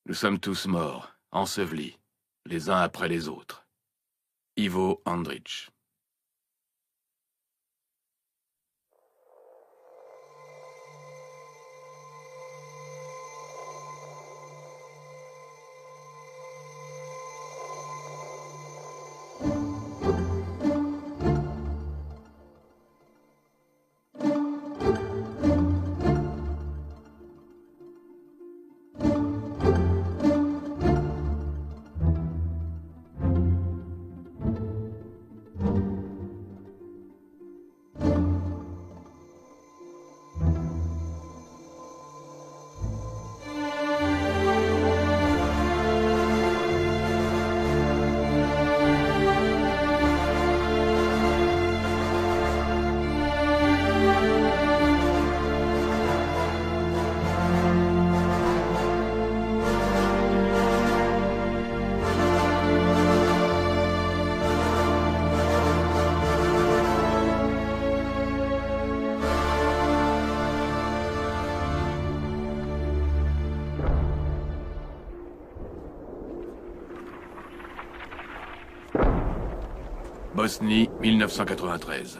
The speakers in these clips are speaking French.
Nous sommes tous morts, ensevelis, les uns après les autres. Ivo Andrić. Bosnie, 1993.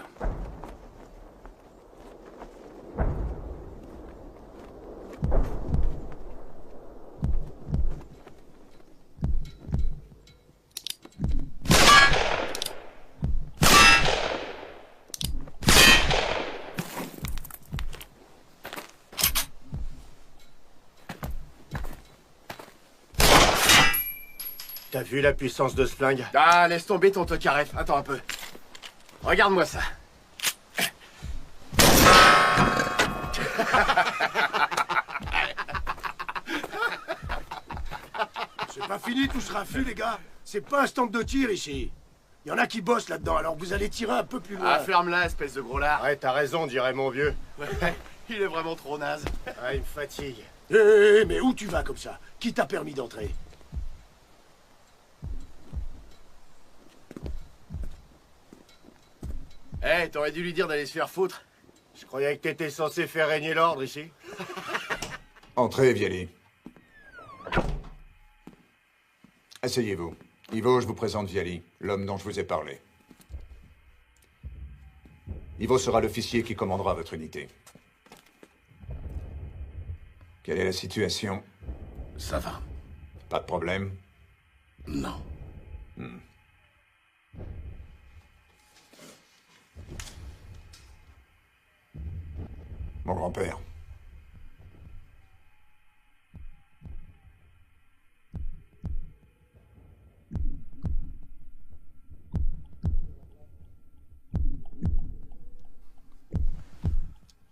T'as vu la puissance de ce flingue? Ah, laisse tomber ton tocaref. Attends un peu. Regarde-moi ça. C'est pas fini tout ce raffut, les gars. C'est pas un stand de tir ici. Y en a qui bossent là-dedans, alors vous allez tirer un peu plus loin. Ah, ferme-la, espèce de gros lard. Ouais, t'as raison, dirait mon vieux. Ouais, il est vraiment trop naze. Ah, il me fatigue. Hé, mais où tu vas comme ça? Qui t'a permis d'entrer? Eh, t'aurais dû lui dire d'aller se faire foutre. Je croyais que t'étais censé faire régner l'ordre ici. Entrez, Viali. Asseyez-vous. Ivo, je vous présente Viali, l'homme dont je vous ai parlé. Ivo sera l'officier qui commandera votre unité. Quelle est la situation? Ça va. Pas de problème? Non. Mon grand-père.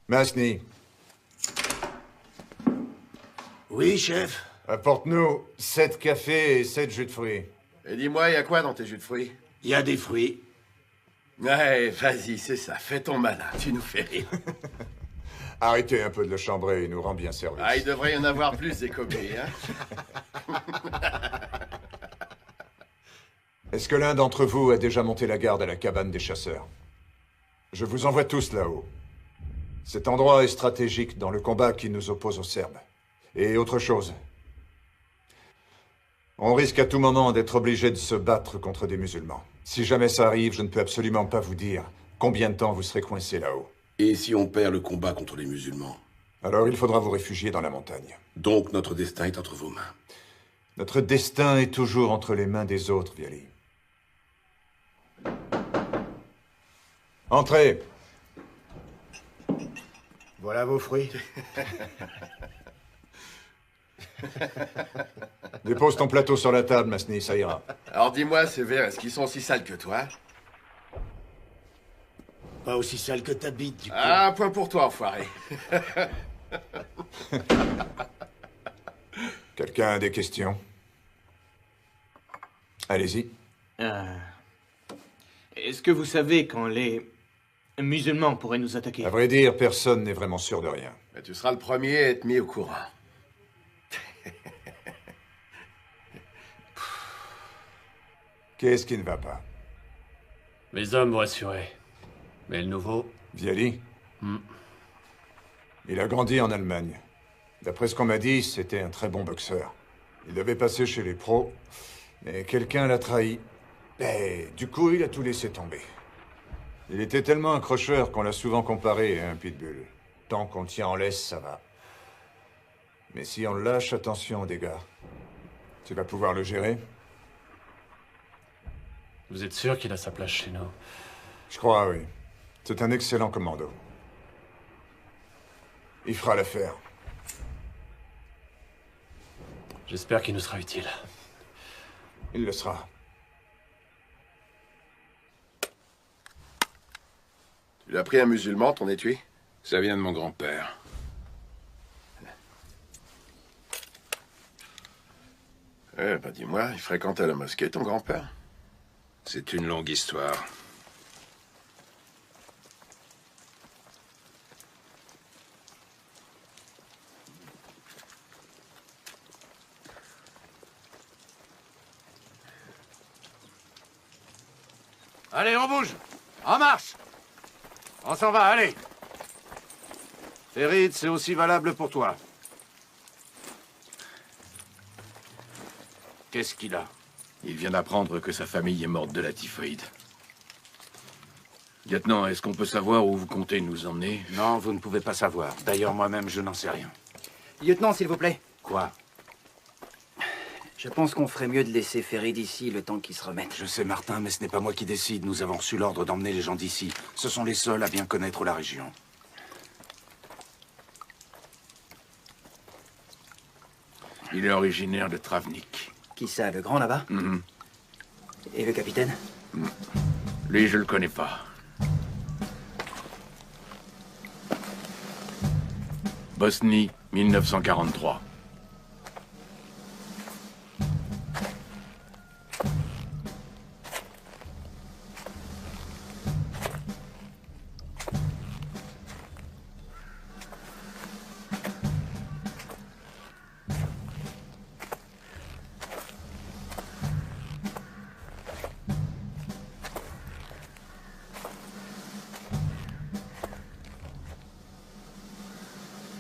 Masni, Oui, chef. apporte-nous 7 cafés et 7 jus de fruits. Et dis-moi, y a quoi dans tes jus de fruits? Y a des fruits. Ouais, vas-y, c'est ça. Fais ton malin. Tu nous fais rire. Arrêtez un peu de le chambrer, il nous rend bien service. Ah, il devrait y en avoir plus des copies, hein. Est-ce que l'un d'entre vous a déjà monté la garde à la cabane des chasseurs? Je vous envoie tous là-haut. Cet endroit est stratégique dans le combat qui nous oppose aux Serbes. Et autre chose. On risque à tout moment d'être obligé de se battre contre des musulmans. Si jamais ça arrive, je ne peux absolument pas vous dire combien de temps vous serez coincés là-haut. Et si on perd le combat contre les musulmans? Alors il faudra vous réfugier dans la montagne. Donc notre destin est entre vos mains. Notre destin est toujours entre les mains des autres, Viali. Entrez. Voilà vos fruits. Dépose ton plateau sur la table, Masni, ça ira. Alors dis-moi, ces verres, est-ce qu'ils sont aussi sales que toi? Pas aussi sale que ta bite, du coup. Ah, un point pour toi, enfoiré. Quelqu'un a des questions? Allez-y. Est-ce que vous savez quand les musulmans pourraient nous attaquer? À vrai dire, personne n'est vraiment sûr de rien. Mais tu seras le premier à être mis au courant. Qu'est-ce qui ne va pas? Mes hommes vont assurer. Mais le nouveau... Viali? Il a grandi en Allemagne. D'après ce qu'on m'a dit, c'était un très bon boxeur. Il devait passer chez les pros, mais quelqu'un l'a trahi. Et du coup, il a tout laissé tomber. Il était tellement accrocheur qu'on l'a souvent comparé à un pitbull. Tant qu'on le tient en laisse, ça va. Mais si on le lâche, attention aux dégâts. Tu vas pouvoir le gérer? Vous êtes sûr qu'il a sa place chez nous? Je crois, oui. C'est un excellent commando. Il fera l'affaire. J'espère qu'il nous sera utile. Il le sera. Tu l'as pris un musulman, ton étui? Ça vient de mon grand-père. Eh ben dis-moi, il fréquentait la mosquée, ton grand-père? C'est une longue histoire. Allez, on bouge! En marche! On s'en va, allez! Ferid, c'est aussi valable pour toi. Qu'est-ce qu'il a? Il vient d'apprendre que sa famille est morte de la typhoïde. Lieutenant, est-ce qu'on peut savoir où vous comptez nous emmener? Non, vous ne pouvez pas savoir. D'ailleurs, moi-même, je n'en sais rien. Lieutenant, s'il vous plaît. Quoi? Je pense qu'on ferait mieux de laisser Ferid ici le temps qu'il se remette. Je sais, Martin, mais ce n'est pas moi qui décide. Nous avons reçu l'ordre d'emmener les gens d'ici. Ce sont les seuls à bien connaître la région. Il est originaire de Travnik. Qui ça, le grand là-bas? Et le capitaine? Lui, je le connais pas. Bosnie, 1943.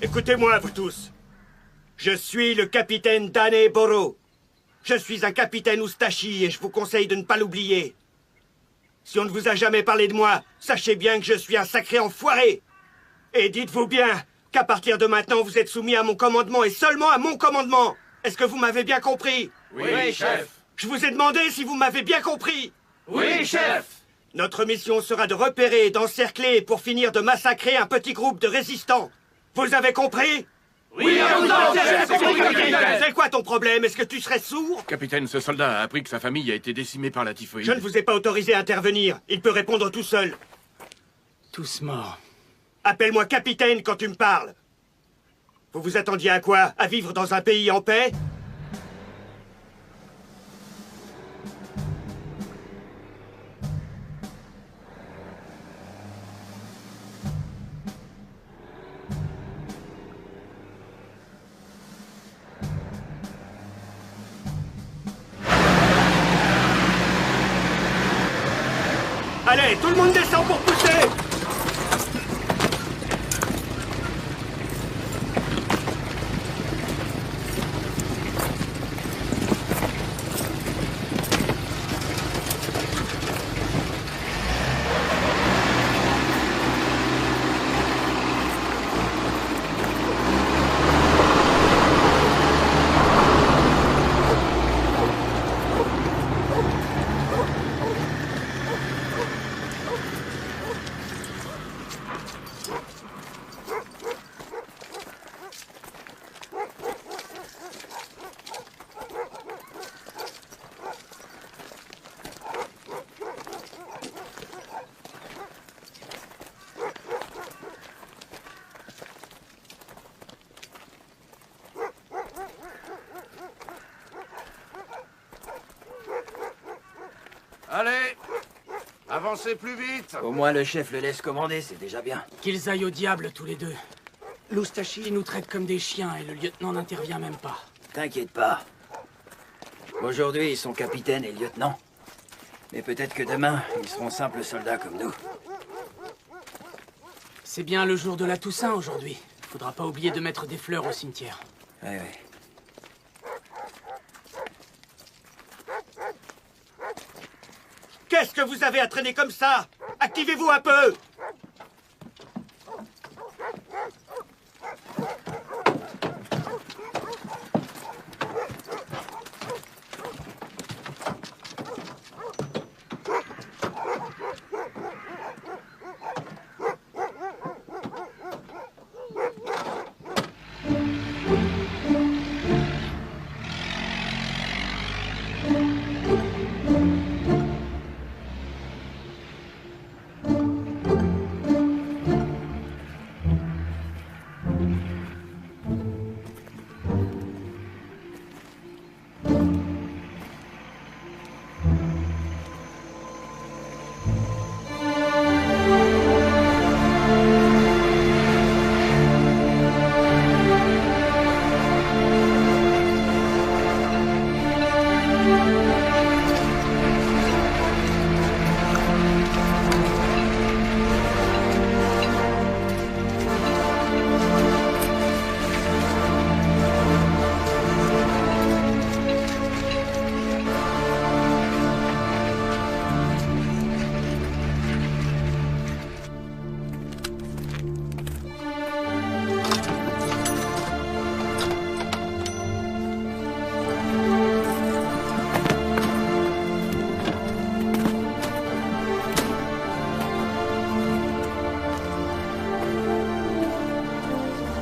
Écoutez-moi, vous tous. Je suis le capitaine Dane Boro. Je suis un capitaine Oustachi et je vous conseille de ne pas l'oublier. Si on ne vous a jamais parlé de moi, sachez bien que je suis un sacré enfoiré. Et dites-vous bien qu'à partir de maintenant, vous êtes soumis à mon commandement et seulement à mon commandement. Est-ce que vous m'avez bien compris? Oui, chef. Je vous ai demandé si vous m'avez bien compris. Oui, chef. Notre mission sera de repérer, d'encercler et pour finir de massacrer un petit groupe de résistants. Vous avez compris? Oui, C'est quoi ton problème? Est-ce que tu serais sourd? Capitaine, ce soldat a appris que sa famille a été décimée par la typhoïde. Je ne vous ai pas autorisé à intervenir. Il peut répondre tout seul. Tous morts. Appelle-moi capitaine quand tu me parles. Vous vous attendiez à quoi? À vivre dans un pays en paix? Allez, tout le monde descend pour pousser! Allez, avancez plus vite. Au moins le chef le laisse commander, c'est déjà bien. Qu'ils aillent au diable tous les deux. L'Oustachi nous traite comme des chiens et le lieutenant n'intervient même pas. T'inquiète pas. Aujourd'hui, ils sont capitaines et lieutenants. Mais peut-être que demain, ils seront simples soldats comme nous. C'est bien le jour de la Toussaint aujourd'hui. Faudra pas oublier de mettre des fleurs au cimetière. Ouais, ouais. Qu'est-ce que vous avez à traîner comme ça? Activez-vous un peu!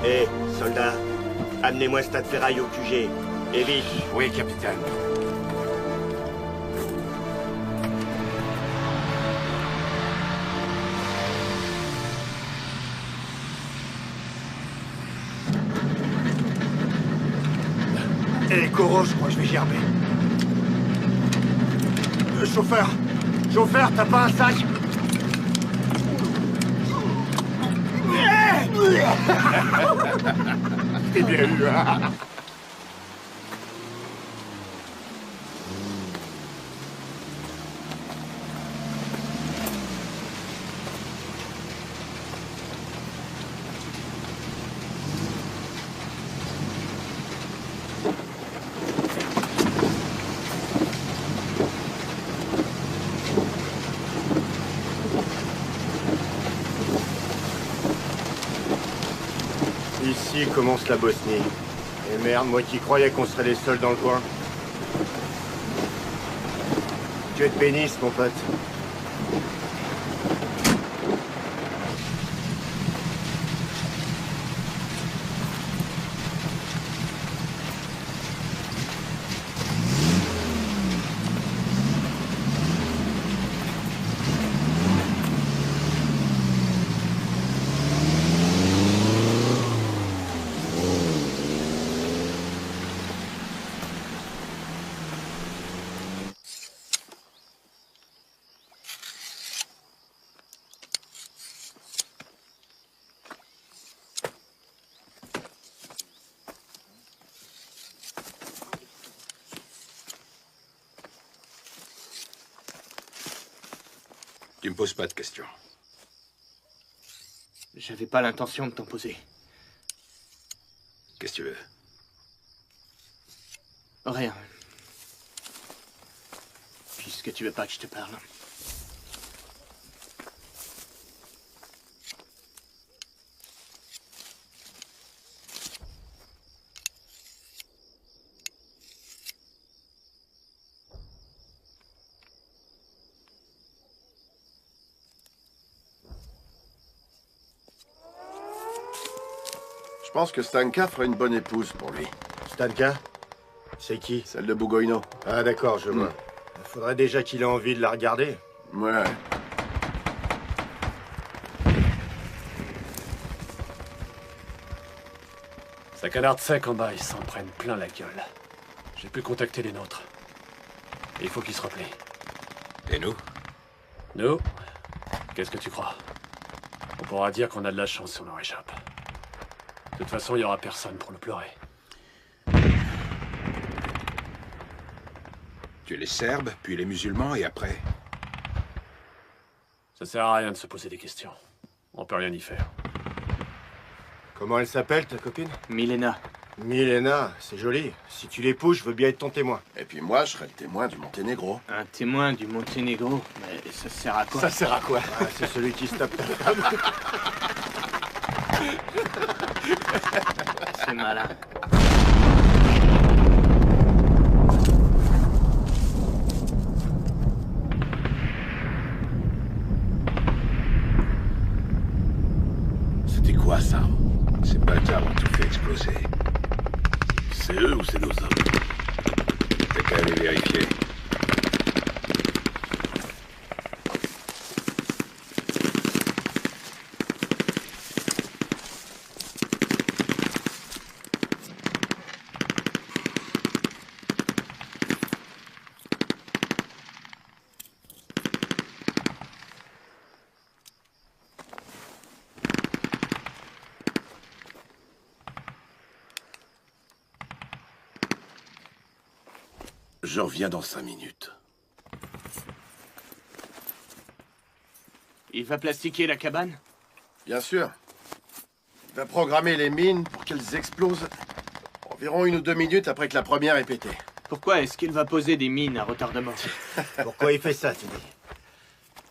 Hé, soldat, amenez-moi ce tas de ferraille au QG. Et vite. Oui, capitaine. Hé, Koro, je crois que je vais gerber. Chauffeur! Chauffeur, t'as pas un sac? C'est bien eu, hein? Ici commence la Bosnie. Et merde, moi qui croyais qu'on serait les seuls dans le coin. Dieu te bénisse, mon pote. Tu me poses pas de questions. J'avais pas l'intention de t'en poser. Qu'est-ce que tu veux? Rien. Puisque tu veux pas que je te parle. Je pense que Stanka ferait une bonne épouse pour lui. Stanka? C'est qui? Celle de Bougoyno. Ah d'accord, je vois. Faudrait déjà qu'il ait envie de la regarder. Ouais. Ça canarde sec en bas, ils s'en prennent plein la gueule. J'ai pu contacter les nôtres. Et il faut qu'ils se replient. Et nous? Nous? Qu'est-ce que tu crois? On pourra dire qu'on a de la chance si on en réchappe. De toute façon, il y aura personne pour nous pleurer. Tu es les Serbes, puis les musulmans, et après? Ça sert à rien de se poser des questions. On peut rien y faire. Comment elle s'appelle, ta copine? Milena. Milena, c'est joli. Si tu l'épouses, je veux bien être ton témoin. Et puis moi, je serai le témoin du Monténégro. Un témoin du Monténégro? Mais ça sert à quoi? Ça sert à quoi? Ah, c'est celui qui se tape ta femme. C'est malin. C'était quoi, ça? Ces bâtards ont tout fait exploser. C'est eux ou c'est nos hommes? T'as qu'à aller vérifier. Je reviens dans 5 minutes. Il va plastiquer la cabane? Bien sûr. Il va programmer les mines pour qu'elles explosent environ 1 ou 2 minutes après que la première ait pété. Pourquoi est-ce qu'il va poser des mines à retardement? Pourquoi il fait ça, tu dis?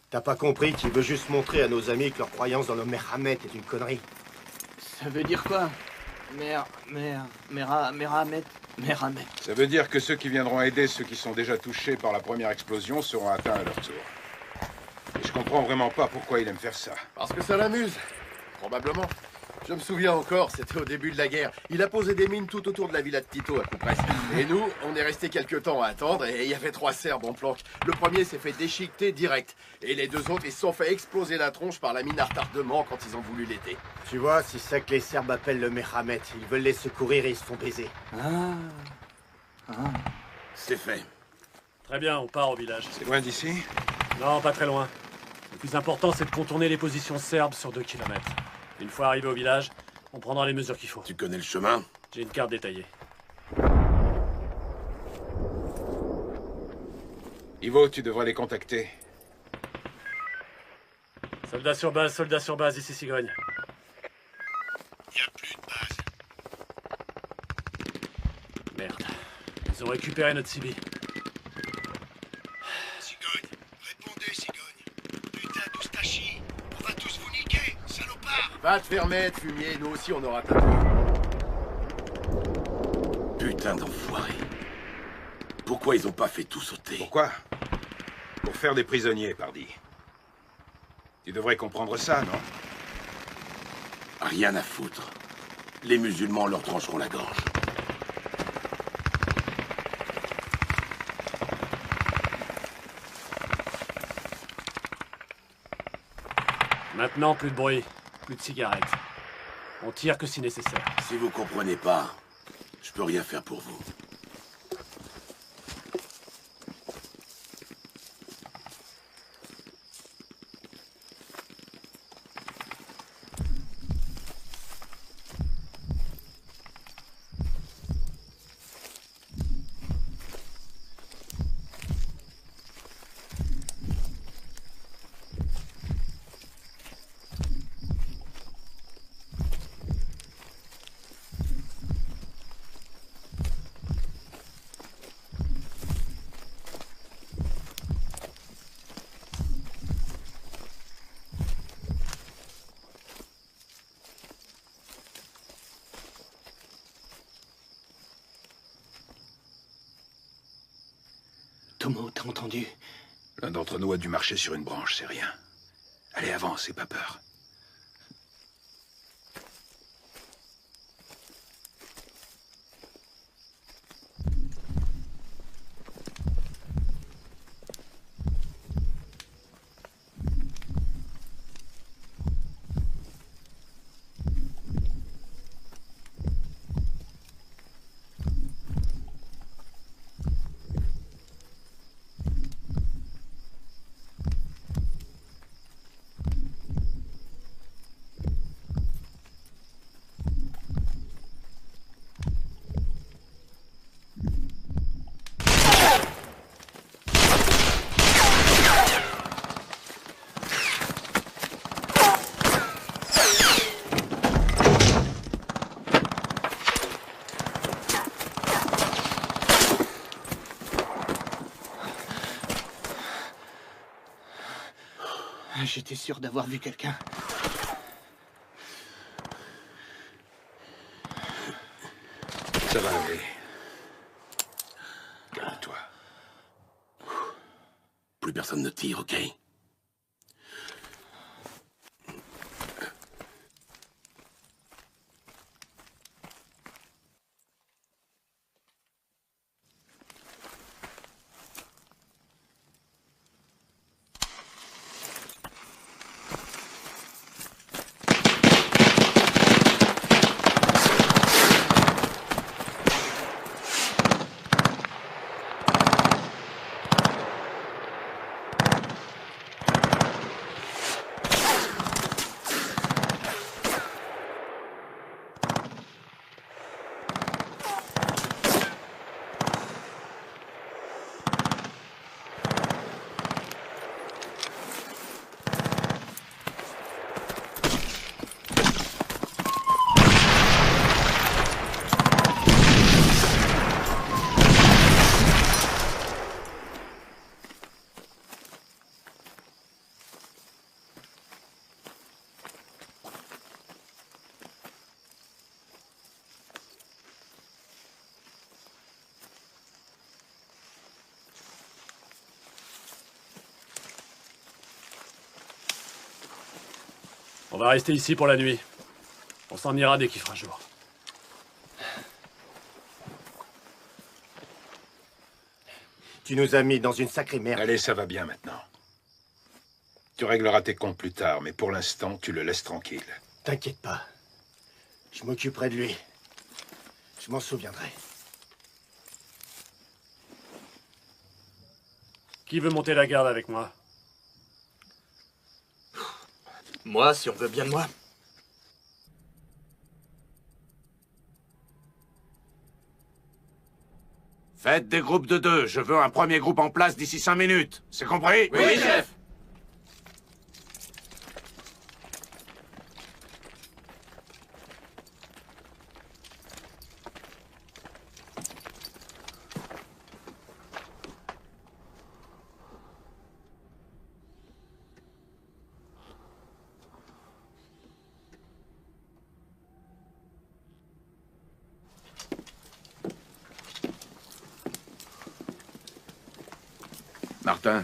T'as pas compris qu'il veut juste montrer à nos amis que leur croyance dans le Merhamet est une connerie? Ça veut dire quoi? Merhamet. Ça veut dire que ceux qui viendront aider ceux qui sont déjà touchés par la première explosion seront atteints à leur tour. Et je comprends vraiment pas pourquoi il aime faire ça. Parce que ça l'amuse. Probablement. Je me souviens encore, c'était au début de la guerre. Il a posé des mines tout autour de la villa de Tito, à coup près. Et nous, on est resté quelques temps à attendre, et il y avait 3 Serbes en planque. Le premier s'est fait déchiqueter direct. Et les 2 autres, ils se sont fait exploser la tronche par la mine à retardement quand ils ont voulu l'aider. Tu vois, c'est ça que les Serbes appellent le Merhamet. Ils veulent les secourir et ils se font baiser. C'est fait. Très bien, on part au village. C'est loin d'ici? Non, pas très loin. Le plus important, c'est de contourner les positions serbes sur 2 kilomètres. Une fois arrivé au village, on prendra les mesures qu'il faut. Tu connais le chemin? J'ai une carte détaillée. Ivo, tu devrais les contacter. Soldats sur base, ici Cigogne. Y a plus de base. Merde. Ils ont récupéré notre CB. Cigogne, répondez, Cigogne. Putain d'Oustachi, on va tous vous niquer, salopard. Va te faire mettre, fumier, nous aussi on aura tapé. Putain d'enfoiré. Pourquoi ils ont pas fait tout sauter? Pourquoi? Pour faire des prisonniers, pardi. Tu devrais comprendre ça, non? Rien à foutre. Les musulmans leur trancheront la gorge. Maintenant, plus de bruit, plus de cigarettes. On tire que si nécessaire. Si vous comprenez pas, je peux rien faire pour vous. Tomo, t'as entendu? L'un d'entre nous a dû marcher sur une branche, c'est rien. Allez, avance, et pas peur. j'étais sûr d'avoir vu quelqu'un. Ça va aller. Calme-toi. Plus personne ne tire, ok? On va rester ici pour la nuit. On s'en ira dès qu'il fera jour. Tu nous as mis dans une sacrée merde. Allez, ça va bien maintenant. Tu régleras tes comptes plus tard, mais pour l'instant, tu le laisses tranquille. T'inquiète pas. Je m'occuperai de lui. Je m'en souviendrai. Qui veut monter la garde avec moi? Moi, si on veut bien de moi. Faites des groupes de 2. Je veux un premier groupe en place d'ici 5 minutes. C'est compris? Oui, chef. Martin.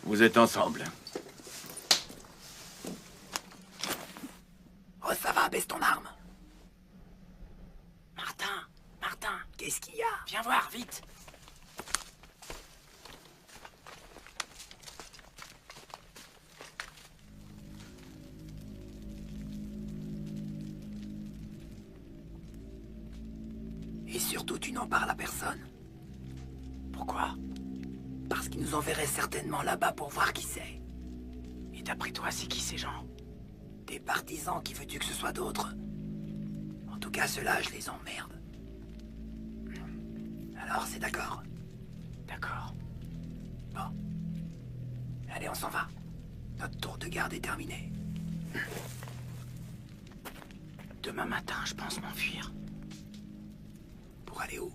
Vous êtes ensemble. Oh, ça va, baisse ton arme. Martin, qu'est-ce qu'il y a? Viens voir, vite. Et surtout, tu n'en parles à personne. Pourquoi? Parce qu'ils nous enverraient certainement là-bas pour voir qui c'est. Et d'après toi, c'est qui ces gens? Des partisans, qui veux-tu que ce soit d'autres? En tout cas, ceux-là, je les emmerde. Alors, c'est d'accord? D'accord. Bon. Allez, on s'en va. Notre tour de garde est terminé. Demain matin, je pense m'enfuir. Pour aller où?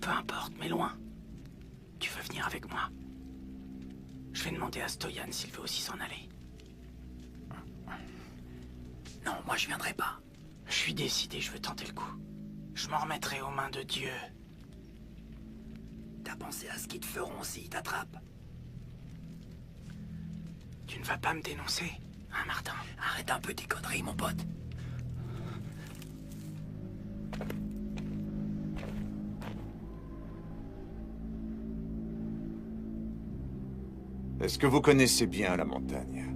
Peu importe, mais loin. Tu veux venir avec moi? Je vais demander à Stoyan s'il veut aussi s'en aller. Non, moi je viendrai pas. Je suis décidé, je veux tenter le coup. Je m'en remettrai aux mains de Dieu. T'as pensé à ce qu'ils te feront s'ils t'attrapent? Tu ne vas pas me dénoncer, hein, Martin? Arrête un peu tes conneries, mon pote. Est-ce que vous connaissez bien la montagne?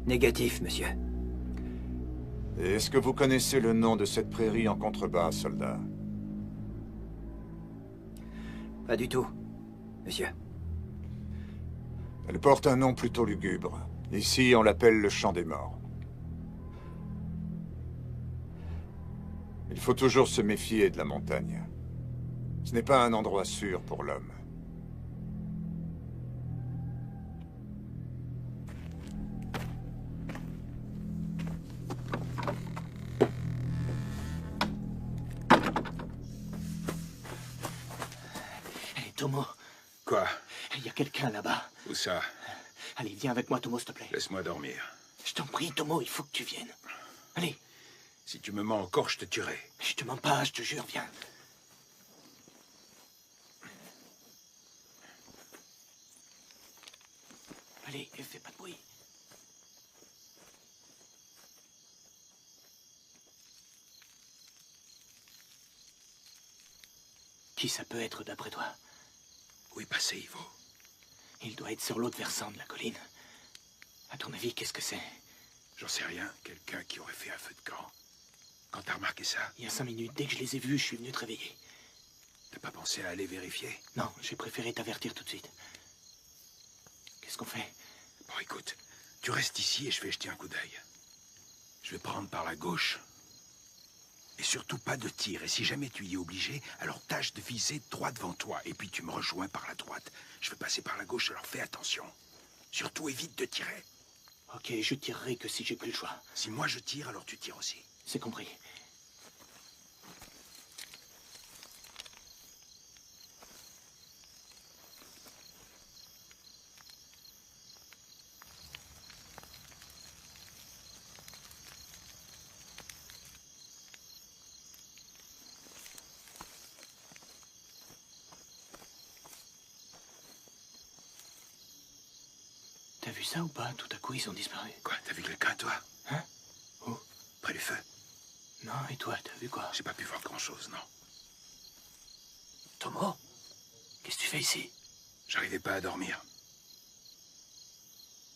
Négatif, monsieur. Et est-ce que vous connaissez le nom de cette prairie en contrebas, soldat? Pas du tout, monsieur. Elle porte un nom plutôt lugubre. Ici, on l'appelle le Champ des Morts. Il faut toujours se méfier de la montagne. Ce n'est pas un endroit sûr pour l'homme. Tomo, Quoi? il y a quelqu'un là-bas. Où ça? Allez, viens avec moi, Tomo, s'il te plaît. Laisse-moi dormir. Je t'en prie, Tomo, il faut que tu viennes. Allez. Si tu me mens encore, je te tuerai. Je te mens pas, je te jure, viens. Allez, fais pas de bruit. Qui ça peut être, d'après toi? Où est passé Ivo? Il doit être sur l'autre versant de la colline. À ton avis, qu'est-ce que c'est? J'en sais rien. Quelqu'un qui aurait fait un feu de camp. Quand t'as remarqué ça? Il y a 5 minutes, dès que je les ai vus, je suis venu te réveiller. T'as pas pensé à aller vérifier? Non, j'ai préféré t'avertir tout de suite. Qu'est-ce qu'on fait? Bon, écoute, tu restes ici et je vais jeter un coup d'œil. Je vais prendre par la gauche. Et surtout pas de tir. Et si jamais tu y es obligé, alors tâche de viser droit devant toi. Et puis tu me rejoins par la droite. Je vais passer par la gauche, alors fais attention. Surtout évite de tirer. Ok, je tirerai que si j'ai plus le choix. Si moi je tire, alors tu tires aussi. C'est compris. T'as vu ça ou pas? Tout à coup, ils ont disparu. Quoi? T'as vu quelqu'un, toi? Hein? Où? Près du feu. Non, et toi, t'as vu quoi? J'ai pas pu voir grand-chose, non. Tomo? Qu'est-ce que tu fais ici? J'arrivais pas à dormir.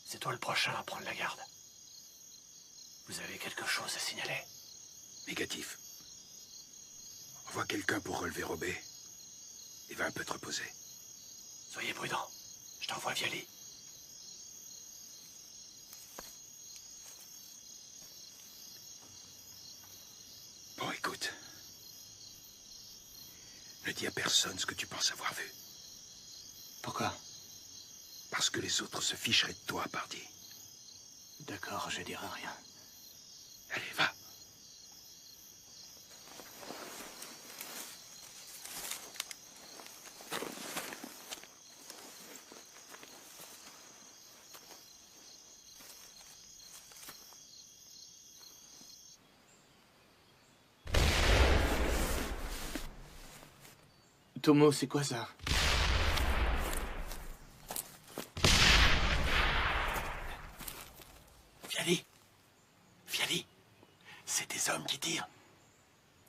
C'est toi le prochain à prendre la garde. Vous avez quelque chose à signaler? Négatif. Envoie quelqu'un pour relever Robé. Et va un peu te reposer. Soyez prudents. Je t'envoie Viali. Bon, écoute. Ne dis à personne ce que tu penses avoir vu. Pourquoi? Parce que les autres se ficheraient de toi, pardi. D'accord, je dirai rien. Allez, va. Tomo, c'est quoi ça? Viali. Viali. C'est des hommes qui tirent.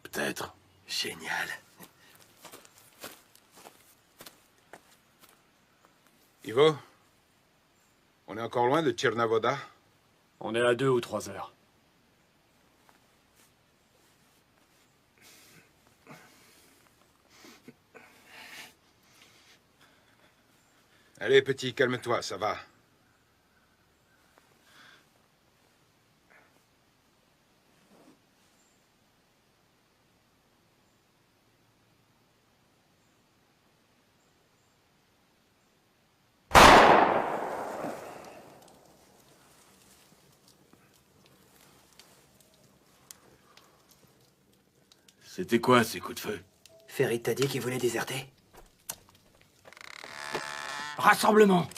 Peut-être. Génial. Ivo? On est encore loin de Tchernavoda? On est à 2 ou 3 heures. Allez, petit, calme-toi, ça va. C'était quoi, ces coups de feu? Ferid t'a dit qu'il voulait déserter? Rassemblement!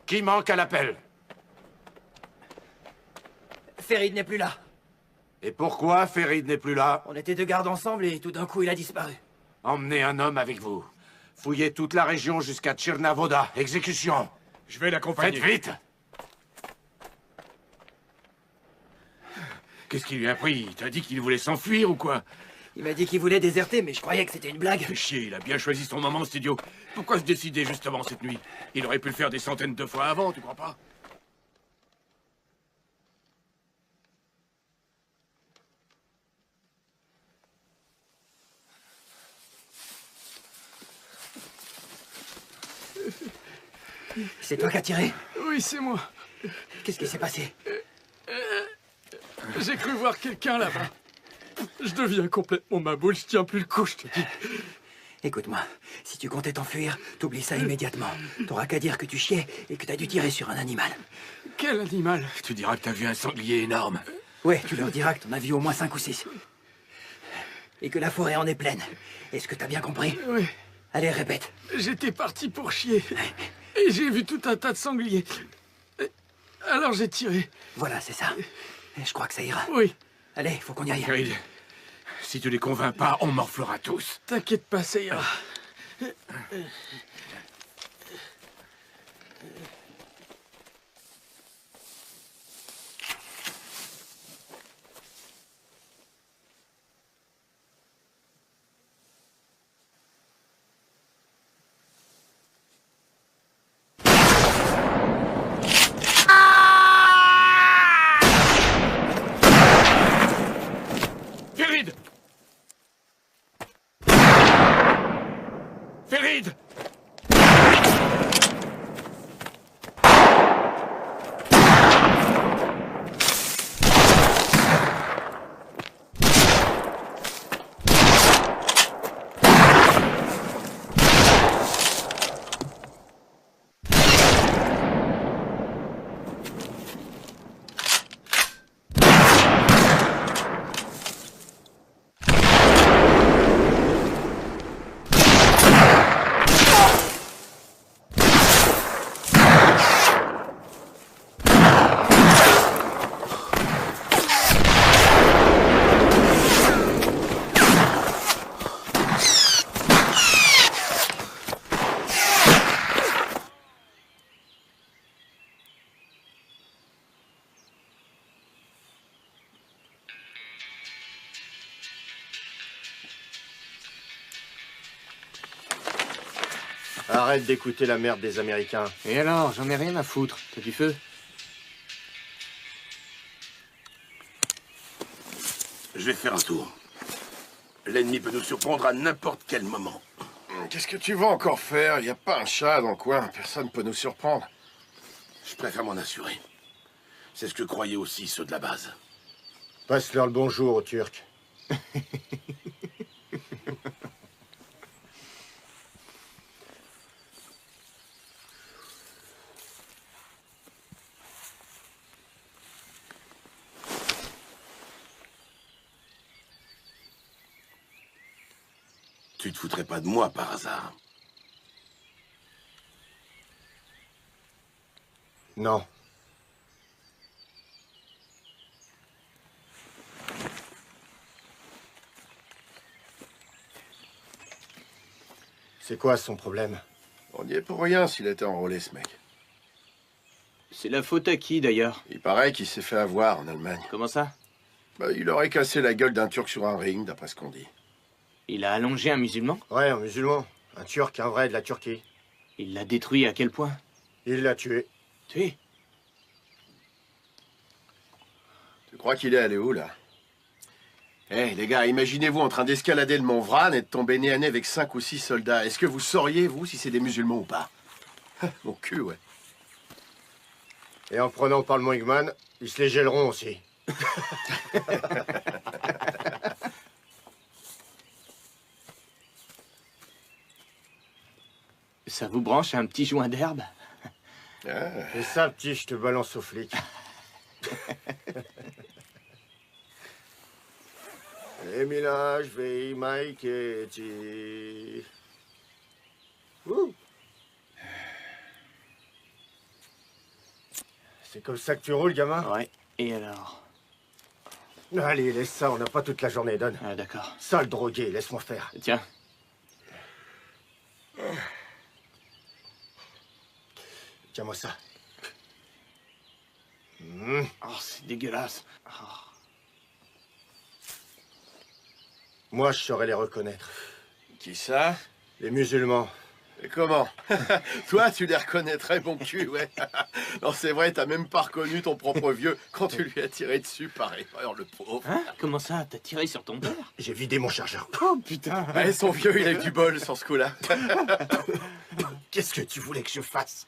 Qui manque à l'appel? Ferid n'est plus là. Et pourquoi Ferid n'est plus là? On était 2 gardes ensemble et tout d'un coup, il a disparu. Emmenez un homme avec vous. Fouillez toute la région jusqu'à Tchernavoda. Exécution. Je vais l'accompagner. Faites vite! Qu'est-ce qui lui a pris? Il t'a dit qu'il voulait s'enfuir ou quoi? Il m'a dit qu'il voulait déserter, mais je croyais que c'était une blague. Fais chier, il a bien choisi son moment, cet idiot. Pourquoi se décider justement cette nuit? Il aurait pu le faire des centaines de fois avant, tu crois pas? C'est toi qui as tiré? Oui, c'est moi. Qu'est-ce qui s'est passé? J'ai cru voir quelqu'un là-bas. Je deviens complètement ma boule, je tiens plus le coup, je te dis. Écoute-moi, si tu comptais t'enfuir, t'oublies ça immédiatement. T'auras qu'à dire que tu chiais et que t'as dû tirer sur un animal. Quel animal? Tu diras que t'as vu un sanglier énorme. Ouais, tu leur diras que t'en as vu au moins 5 ou 6. Et que la forêt en est pleine. Est-ce que t'as bien compris? Oui. Allez, répète. J'étais parti pour chier. Et j'ai vu tout un tas de sangliers. Alors j'ai tiré. Voilà, c'est ça. Et je crois que ça ira. Oui. Allez, faut qu'on y aille. Farid, si tu les convaincs pas, on morflera tous. T'inquiète pas, ça ira. Farid! Farid! Arrête d'écouter la merde des Américains. Et alors, j'en ai rien à foutre. T'as du feu? Je vais faire un tour. L'ennemi peut nous surprendre à n'importe quel moment. Qu'est-ce que tu vas encore faire? Y a pas un chat dans le coin. Personne peut nous surprendre. Je préfère m'en assurer. C'est ce que croyaient aussi ceux de la base. Passe-leur le bonjour aux Turcs. Tu te foutrais pas de moi par hasard? Non. C'est quoi son problème? On n'y est pour rien s'il était enrôlé, ce mec. C'est la faute à qui, d'ailleurs? Il paraît qu'il s'est fait avoir en Allemagne. Comment ça? Bah, il aurait cassé la gueule d'un Turc sur un ring, d'après ce qu'on dit. Il a allongé un musulman? Ouais, un musulman. Un Turc, un vrai de la Turquie. Il l'a détruit à quel point? Il l'a tué. Tué? Tu crois qu'il est allé où, là? Eh, les gars, imaginez-vous en train d'escalader le mont Vran et de tomber nez à nez avec 5 ou 6 soldats. Est-ce que vous sauriez, vous, si c'est des musulmans ou pas? Mon cul, ouais. Et en prenant par le Moigman, ils se les gèleront aussi. Ça vous branche un petit joint d'herbe? Et ça, petit, je te balance aux flics. Emila, je vais Maïketi. C'est comme ça que tu roules, gamin? Ouais. Et alors? Allez, laisse ça, on n'a pas toute la journée, donne. Ah, d'accord. Sale drogué, laisse-moi faire. Tiens. Tiens-moi ça. Oh, c'est dégueulasse. Oh. Moi, je saurais les reconnaître. Qui ça? Les musulmans. Et comment? Toi, tu les reconnaîtrais, mon cul, ouais. Non, c'est vrai, t'as même pas reconnu ton propre vieux quand tu lui as tiré dessus par erreur, le pauvre. Hein? Comment ça? T'as tiré sur ton père? J'ai vidé mon chargeur. Oh, putain. Ouais, son vieux, il a eu du bol sur ce coup-là. Qu'est-ce que tu voulais que je fasse?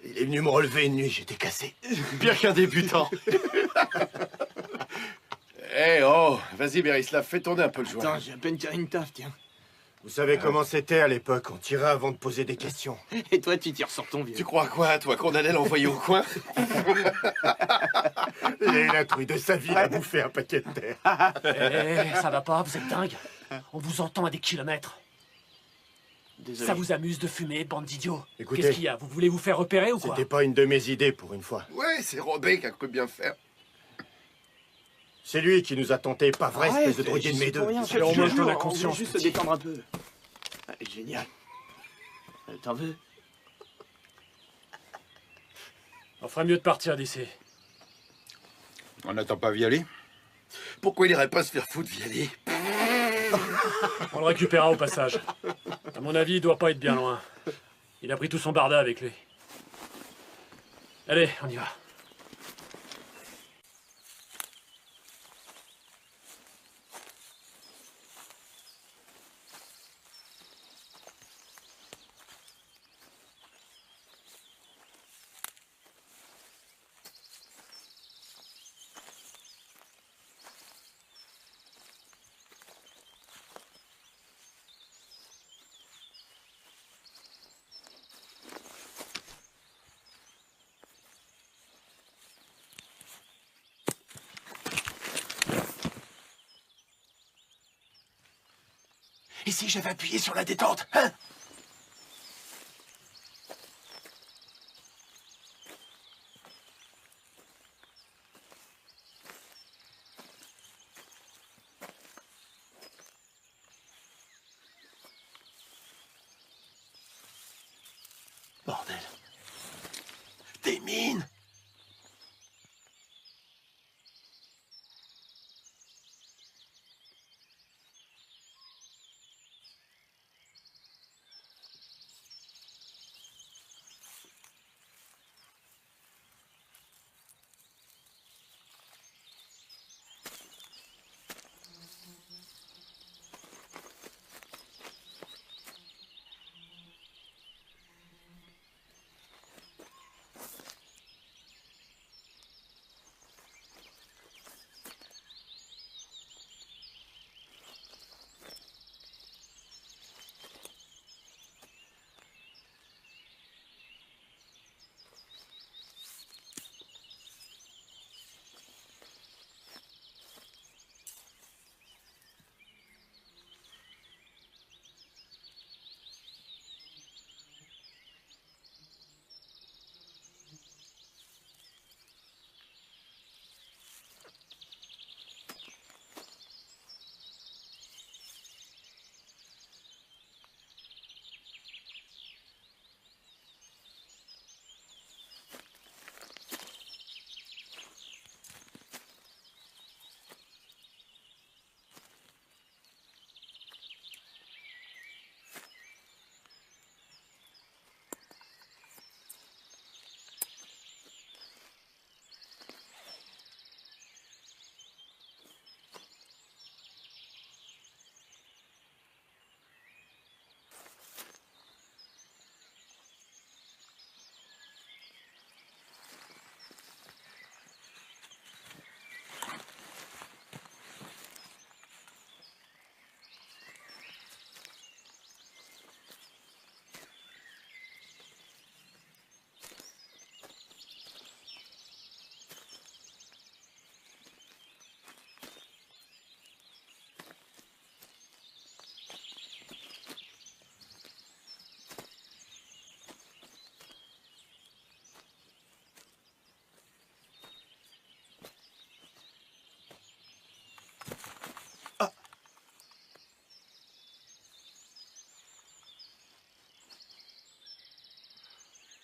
Il est venu me relever une nuit, j'étais cassé. Pire qu'un débutant. Eh oh, vas-y, Berislav, fais tourner un peu le joint. Attends, j'ai à peine tiré une taf, tiens. Vous savez comment c'était à l'époque, on tirait avant de poser des questions. Et toi, tu tires sur ton vieux. Tu crois quoi, toi, qu'on allait l'envoyer au coin? Il a eu la trouille de sa vie, il a bouffé un paquet de terre. Ça va pas, vous êtes dingue. On vous entend à des kilomètres. Désolé. Ça vous amuse de fumer, bande d'idiots? Écoutez, qu'est-ce qu'il y a? Vous voulez vous faire repérer ou quoi? C'était pas une de mes idées pour une fois. Ouais, c'est Robé qui a cru bien faire. C'est lui qui nous a tenté, pas vrai, espèce de drogué de mes deux. C'est au moins, je t'en ai On conscience, veut juste se petit. détendre un peu. Génial. T'en veux? On ferait mieux de partir d'ici. On n'attend pas Viali? Pourquoi il irait pas se faire foutre, Vianney? On le récupérera au passage. À mon avis, il doit pas être bien loin. Il a pris tout son barda avec lui. Allez, on y va. Et si j'avais appuyé sur la détente, hein? Bordel. Des mines!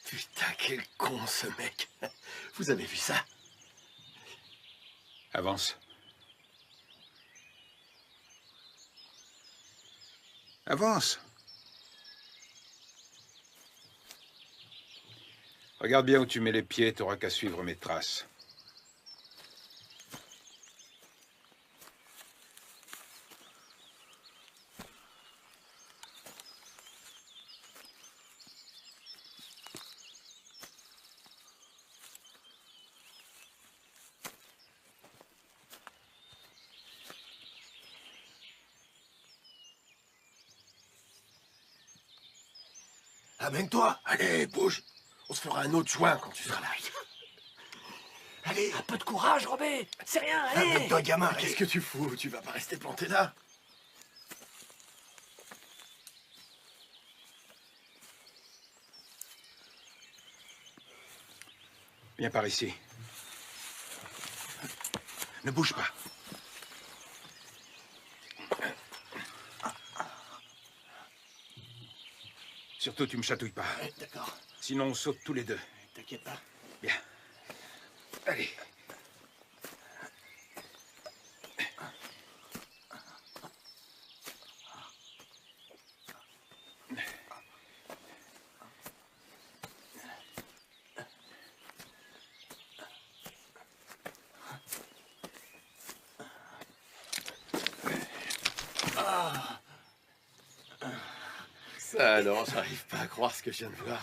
Putain, quel con ce mec. Vous avez vu ça? Avance. Avance. Regarde bien où tu mets les pieds, t'auras qu'à suivre mes traces. Amène-toi. Allez, bouge. On se fera un autre joint quand tu seras là. Allez. Un peu de courage, Robé. C'est rien, allez. Amène-toi, gamin. Qu'est-ce que tu fous? Tu vas pas rester planté là. Viens par ici. Ne bouge pas. Surtout, tu me chatouilles pas. D'accord. Sinon, on saute tous les deux. T'inquiète pas. Bien. Allez. Ça alors, j'arrive pas à croire ce que je viens de voir.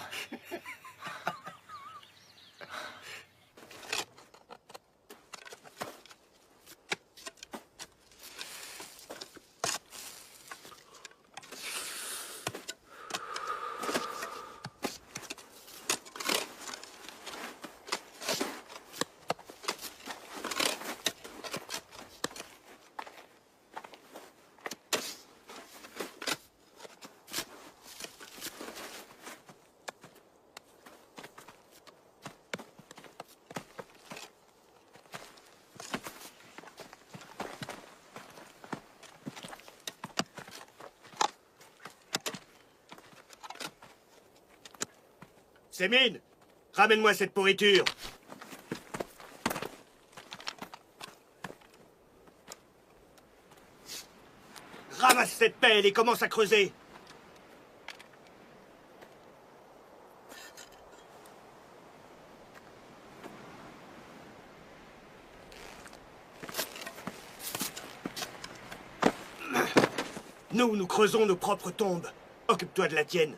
Sémine, ramène-moi cette pourriture. Ramasse cette pelle et commence à creuser. Nous creusons nos propres tombes. Occupe-toi de la tienne.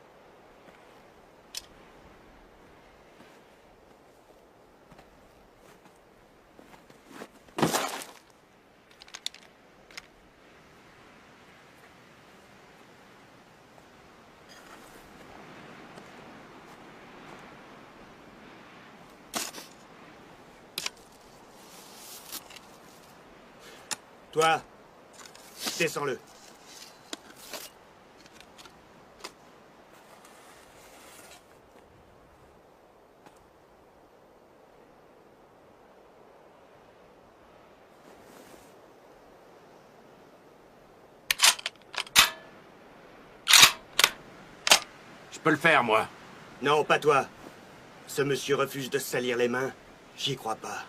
Toi, descends-le. Je peux le faire, moi. Non, pas toi. Ce monsieur refuse de se salir les mains. J'y crois pas.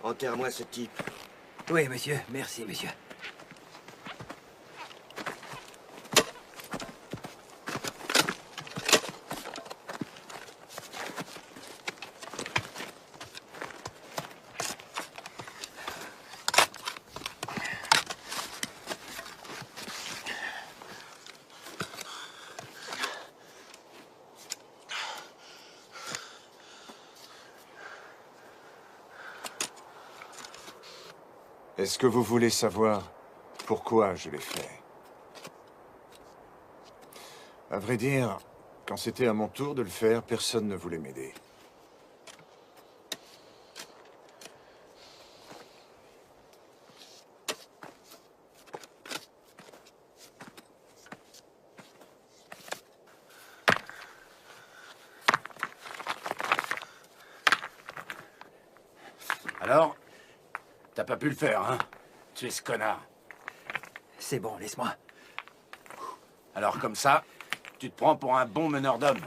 Enterre-moi ce type. Oui, monsieur. Merci, monsieur. Est-ce que vous voulez savoir pourquoi je l'ai fait? À vrai dire, quand c'était à mon tour de le faire, personne ne voulait m'aider. Alors? T'as pas pu le faire, hein? Tu es ce connard. C'est bon, laisse-moi. Alors comme ça, tu te prends pour un bon meneur d'hommes.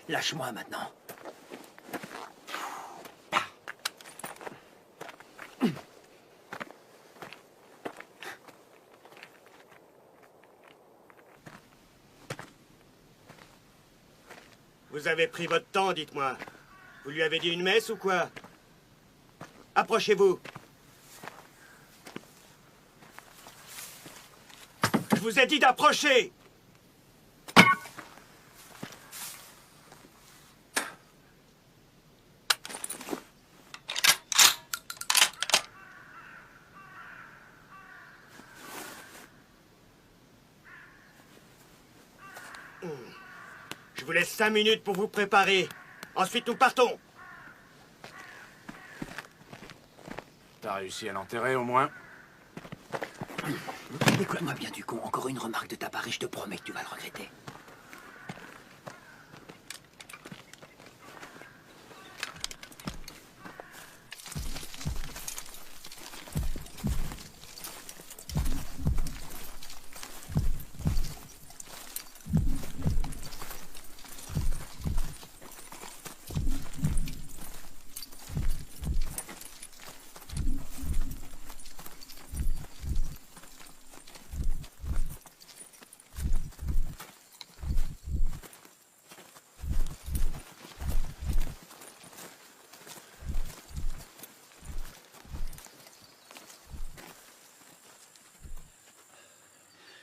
Lâche-moi maintenant. Vous avez pris votre temps, dites-moi. Vous lui avez dit une messe ou quoi? Approchez-vous. Je vous ai dit d'approcher! Je vous laisse 5 minutes pour vous préparer. Ensuite, nous partons. T'as réussi à l'enterrer, au moins? Écoute-moi bien, du con. Encore une remarque de ta part et je te promets que tu vas le regretter.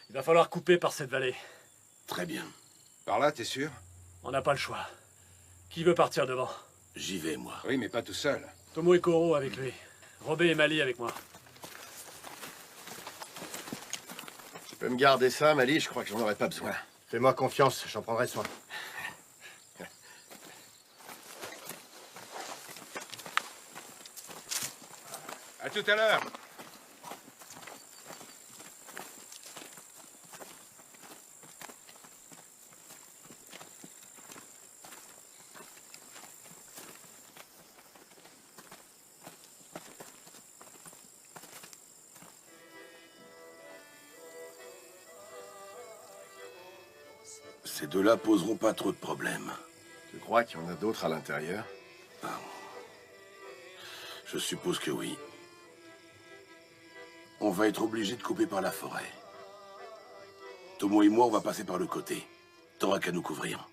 Il va falloir couper par cette vallée. Très bien. Par là, t'es sûr? On n'a pas le choix. Qui veut partir devant? J'y vais, moi. Oui, mais pas tout seul. Tomo et Koro avec lui. Robé et Mali avec moi. Tu peux me garder ça, Mali? Je crois que j'en aurai pas besoin. Fais-moi confiance, j'en prendrai soin. À tout à l'heure. Ces deux-là poseront pas trop de problèmes. Tu crois qu'il y en a d'autres à l'intérieur? Je suppose que oui. On va être obligé de couper par la forêt. Tomo et moi, on va passer par le côté. T'auras qu'à nous couvrir.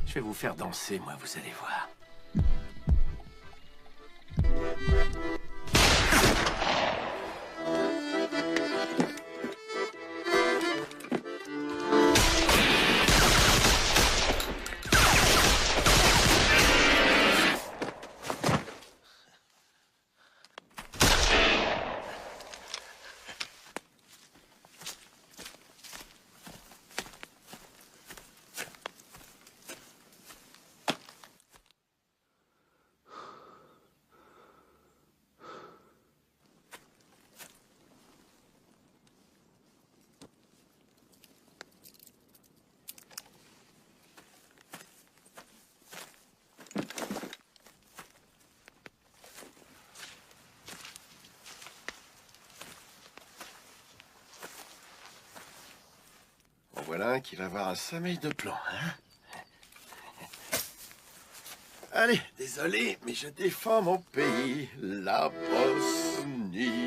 Je vais vous faire danser, moi, vous allez voir. En voilà un qui va avoir un sommeil de plomb, hein? Allez, désolé, mais je défends mon pays, la Bosnie.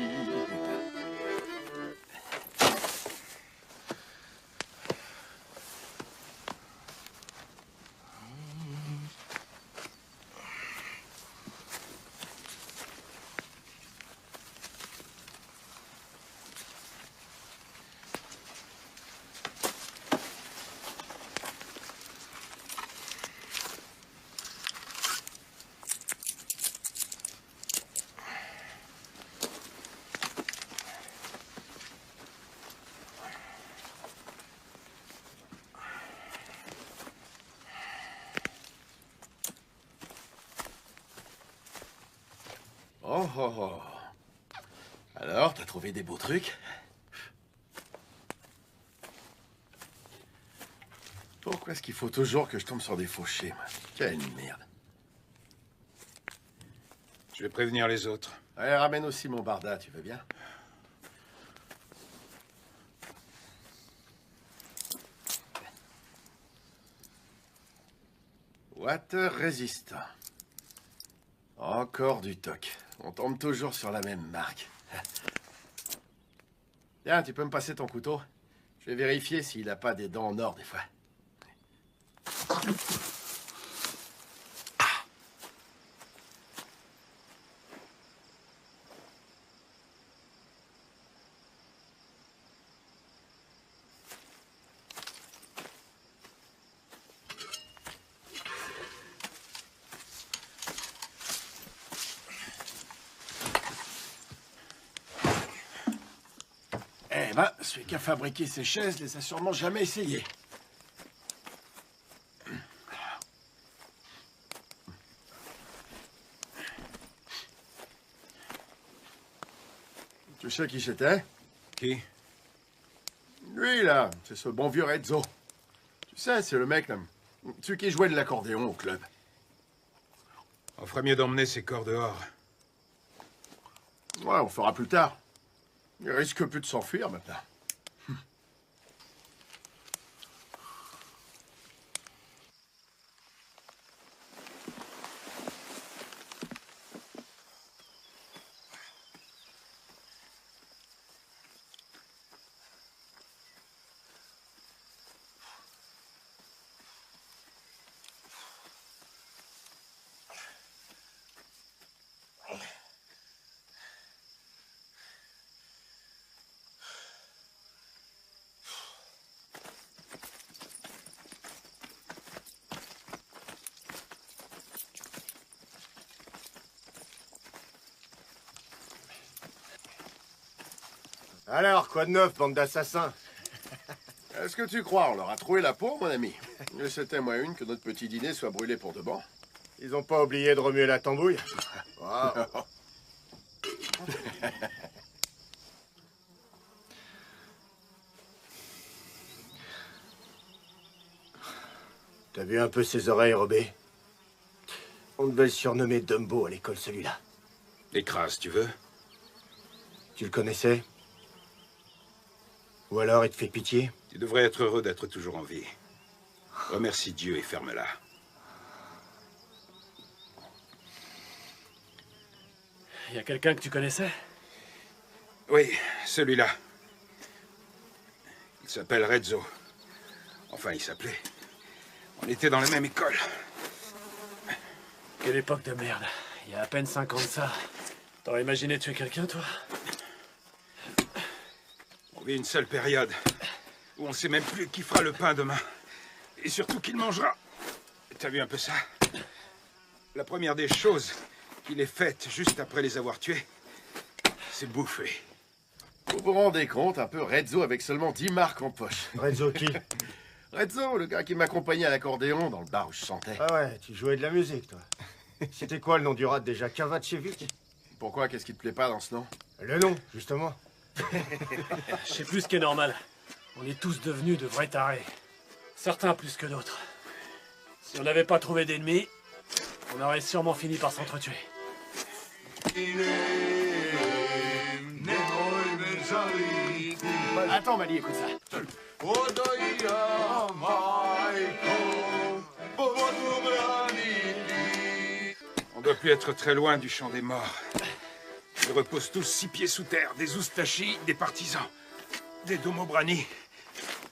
Oh, oh, oh. Alors, t'as trouvé des beaux trucs? Pourquoi est-ce qu'il faut toujours que je tombe sur des fauchés, moi? Quelle merde. Je vais prévenir les autres. Allez, ramène aussi mon barda, tu veux bien? Water résistant. Encore du toc. On tombe toujours sur la même marque. Tiens, tu peux me passer ton couteau? Je vais vérifier s'il n'a pas des dents en or des fois. Eh ben, celui qui a fabriqué ces chaises les a sûrement jamais essayées. Tu sais qui c'était? Qui? Lui, là, c'est ce bon vieux Rezzo. Tu sais, c'est le mec, là, celui qui jouait de l'accordéon au club. On ferait mieux d'emmener ces corps dehors. Ouais, on fera plus tard. Il risque plus de s'enfuir, maintenant. Alors, quoi de neuf, bande d'assassins? Est-ce que tu crois on leur a trouvé la peau, mon ami? Et c'était moins une que notre petit dîner soit brûlé pour de bon. Ils ont pas oublié de remuer la tambouille? Wow. T'as vu un peu ses oreilles, Robé? On devait le surnommer Dumbo à l'école, celui-là. Écrase, tu veux? Tu le connaissais? Ou alors il te fait pitié? Tu devrais être heureux d'être toujours en vie. Remercie Dieu et ferme-la. Il y a quelqu'un que tu connaissais? Oui, celui-là. Il s'appelle Rezzo. Enfin, il s'appelait. On était dans la même école. Quelle époque de merde. Il y a à peine 5 ans de ça. T'aurais imaginé tuer quelqu'un, toi? On vit une seule période où on sait même plus qui fera le pain demain. Et surtout qui le mangera. T'as vu un peu ça? La première des choses qu'il ait faites juste après les avoir tués, c'est bouffer. Vous vous rendez compte, un peu Rezzo avec seulement 10 marques en poche. Rezzo qui? Rezzo, le gars qui m'accompagnait à l'accordéon dans le bar où je chantais. Ah ouais, tu jouais de la musique, toi. C'était quoi le nom du rat déjà? Kavachevic? Pourquoi? Qu'est-ce qui te plaît pas dans ce nom? Le nom, justement. Je sais plus ce qui est normal. On est tous devenus de vrais tarés. Certains plus que d'autres. Si on n'avait pas trouvé d'ennemis, on aurait sûrement fini par s'entretuer. Attends, Mali, écoute ça. On doit plus être très loin du champ des morts. Ils reposent tous 6 pieds sous terre, des oustachis, des partisans, des domobrani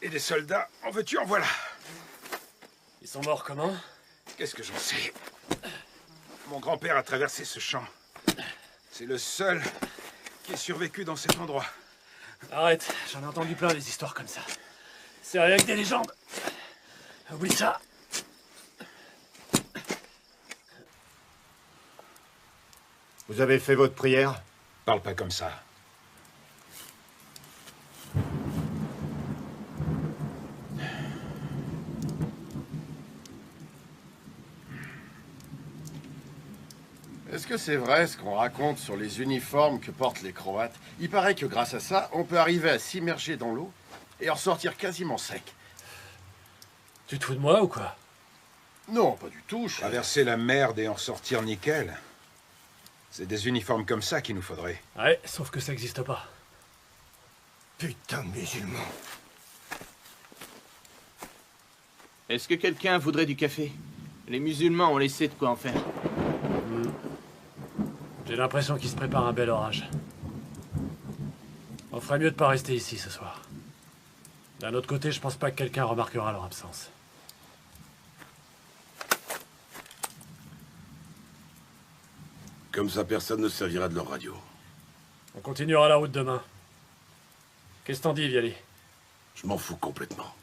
et des soldats. En veux-tu, en voilà. Ils sont morts comment? Qu'est-ce que j'en sais? Mon grand-père a traversé ce champ. C'est le seul qui ait survécu dans cet endroit. Arrête, j'en ai entendu plein des histoires comme ça. C'est rien que des légendes. Oublie ça. Vous avez fait votre prière? Parle pas comme ça. Est-ce que c'est vrai ce qu'on raconte sur les uniformes que portent les Croates? Il paraît que grâce à ça, on peut arriver à s'immerger dans l'eau et en ressortir quasiment sec. Tu te fous de moi ou quoi? Non, pas du tout. Traverser la merde et en sortir nickel. C'est des uniformes comme ça qu'il nous faudrait. Ouais, sauf que ça n'existe pas. Putain de musulmans. Est-ce que quelqu'un voudrait du café? Les musulmans ont laissé de quoi en faire. J'ai l'impression qu'il se prépare un bel orage. On ferait mieux de pas rester ici ce soir. D'un autre côté, je pense pas que quelqu'un remarquera leur absence. Comme ça, personne ne servira de leur radio. On continuera la route demain. Qu'est-ce que t'en dis, Viali? Je m'en fous complètement.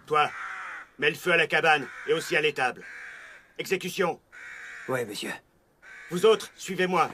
Toi, mets le feu à la cabane et aussi à l'étable. Exécution. Ouais, monsieur. Vous autres, suivez-moi.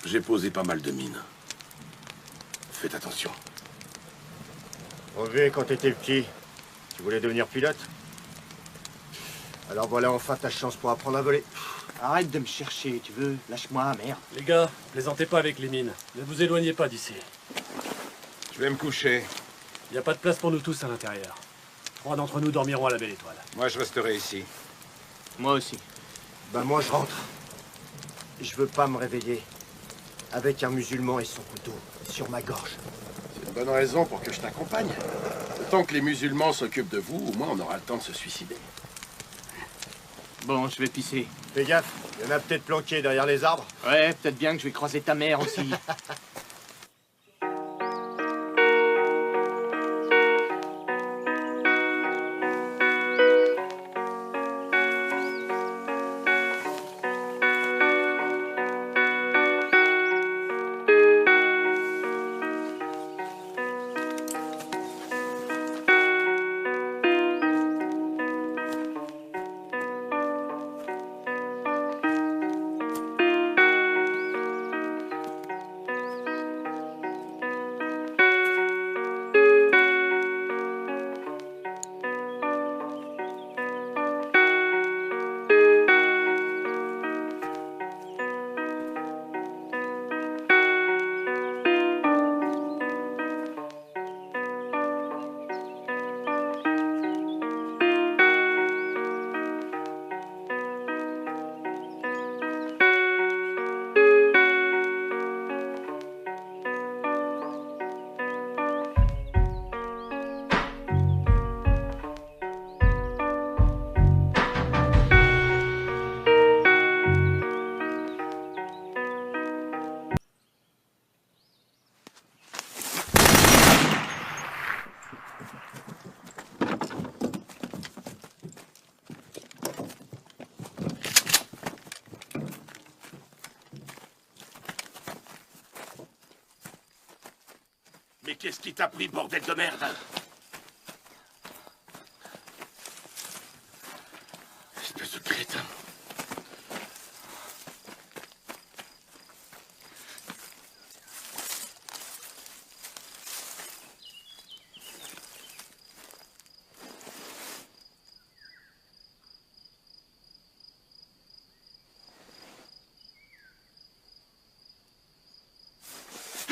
J'ai posé pas mal de mines. Faites attention. Relevé quand t'étais petit. Tu voulais devenir pilote? Alors voilà enfin ta chance pour apprendre à voler. Arrête de me chercher, tu veux? Lâche-moi, merde. Les gars, plaisantez pas avec les mines. Ne vous éloignez pas d'ici. Je vais me coucher. Il n'y a pas de place pour nous tous à l'intérieur. 3 d'entre nous dormiront à la Belle Étoile. Moi, je resterai ici. Moi aussi. Ben moi je rentre. Je veux pas me réveiller. Avec un musulman et son couteau sur ma gorge. C'est une bonne raison pour que je t'accompagne. Le temps que les musulmans s'occupent de vous, au moins on aura le temps de se suicider. Bon, je vais pisser. Fais gaffe, il y en a peut-être planqué derrière les arbres. Ouais, peut-être bien que je vais croiser ta mère aussi. Mais qu'est-ce qui t'a pris, bordel de merde? Espèce de crétin.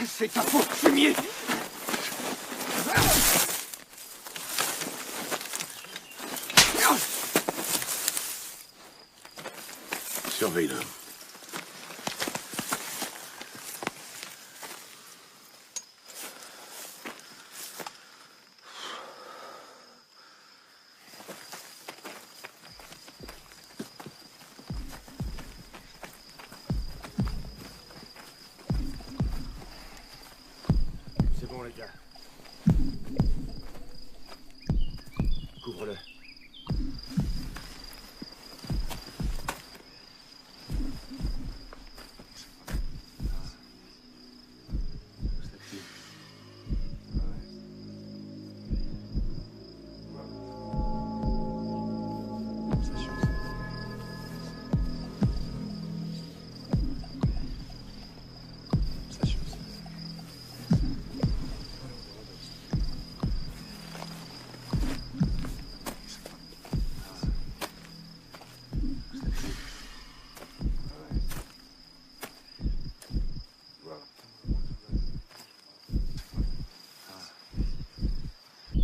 C'est ta faute, fumier! Surveille-le. C'est bon, les gars. Couvre-le.